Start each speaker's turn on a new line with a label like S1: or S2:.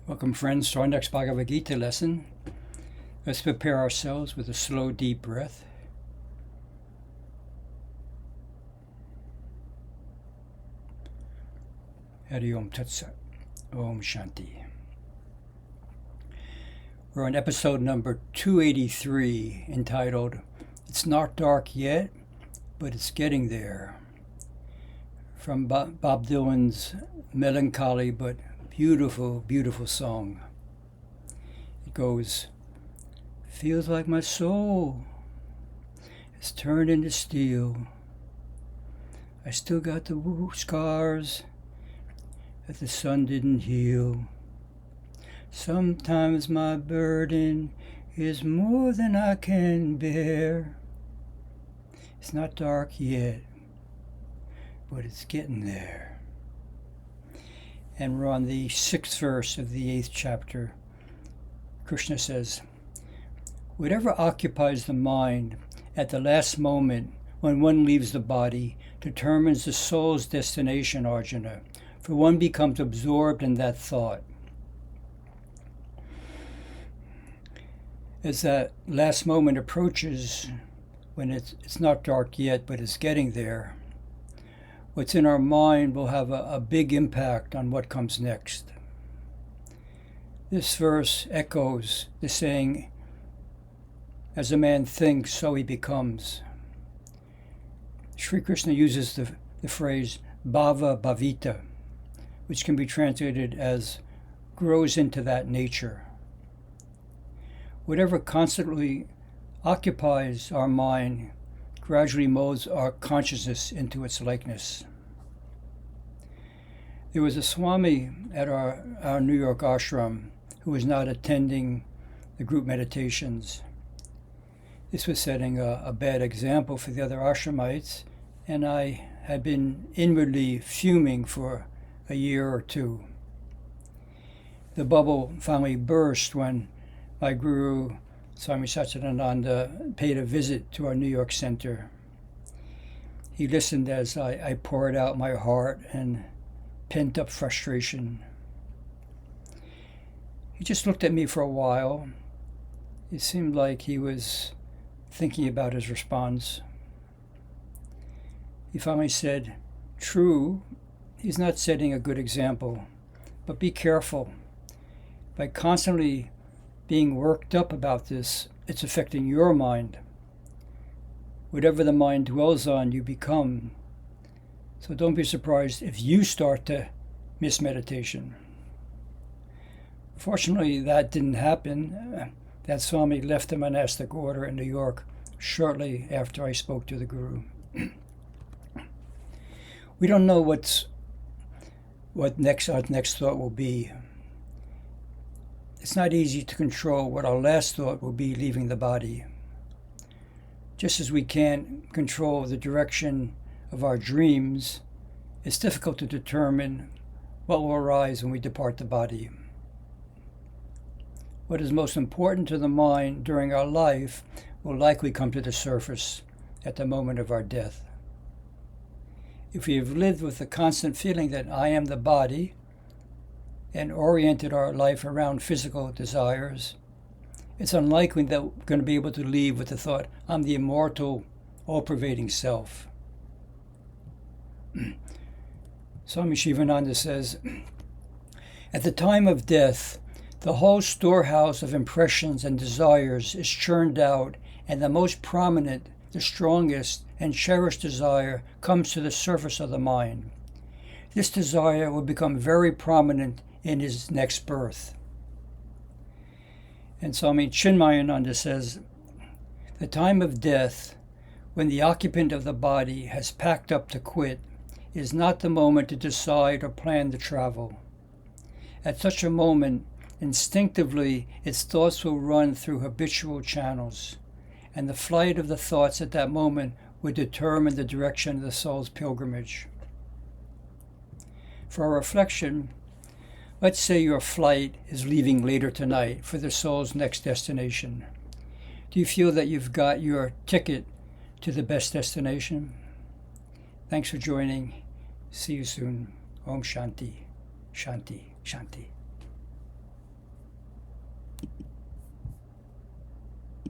S1: Welcome, friends, to our next Bhagavad Gita lesson. Let's prepare ourselves with a slow, deep breath. Hari Om Tat Sat. Om Shanti. We're on episode number 283, entitled, It's Not Dark Yet, but It's Getting There, from Bob Dylan's melancholy but beautiful, beautiful song. It goes, feels like my soul is turned into steel. I still got the scars that the sun didn't heal. Sometimes my burden is more than I can bear. It's not dark yet, but it's getting there. And we're on the 6th verse of the 8th chapter. Krishna says, whatever occupies the mind at the last moment when one leaves the body determines the soul's destination, Arjuna, for one becomes absorbed in that thought. As that last moment approaches, when it's not dark yet, but it's getting there, what's in our mind will have a big impact on what comes next. This verse echoes the saying, as a man thinks, so he becomes. Sri Krishna uses the phrase bhava bhavita, which can be translated as grows into that nature. Whatever constantly occupies our mind gradually molds our consciousness into its likeness. There was a Swami at our New York ashram who was not attending the group meditations. This was setting a bad example for the other ashramites, and I had been inwardly fuming for a year or two. The bubble finally burst when my guru, Swami Asokananda, paid a visit to our New York center. He listened as I poured out my heart and pent-up frustration. He just looked at me for a while. It seemed like he was thinking about his response. He finally said, true, he's not setting a good example, but be careful. By constantly being worked up about this, it's affecting your mind. Whatever the mind dwells on, you become. So don't be surprised if you start to miss meditation. Fortunately, that didn't happen. That Swami left the monastic order in New York shortly after I spoke to the Guru. We don't know what our next thought will be. It's not easy to control what our last thought will be leaving the body. Just as we can't control the direction of our dreams, it's difficult to determine what will arise when we depart the body. What is most important to the mind during our life will likely come to the surface at the moment of our death. If we have lived with the constant feeling that I am the body, and oriented our life around physical desires, it's unlikely that we're going to be able to leave with the thought, I'm the immortal, all-pervading self. Swami Shivananda says, at the time of death, the whole storehouse of impressions and desires is churned out, and the most prominent, the strongest, and cherished desire comes to the surface of the mind. This desire will become very prominent in his next birth. And Swami Chinmayananda says, the time of death, when the occupant of the body has packed up to quit, is not the moment to decide or plan to travel. At such a moment, instinctively, its thoughts will run through habitual channels, and the flight of the thoughts at that moment would determine the direction of the soul's pilgrimage. For our reflection, let's say your flight is leaving later tonight for the soul's next destination. Do you feel that you've got your ticket to the best destination? Thanks for joining. See you soon. Om Shanti, Shanti, Shanti.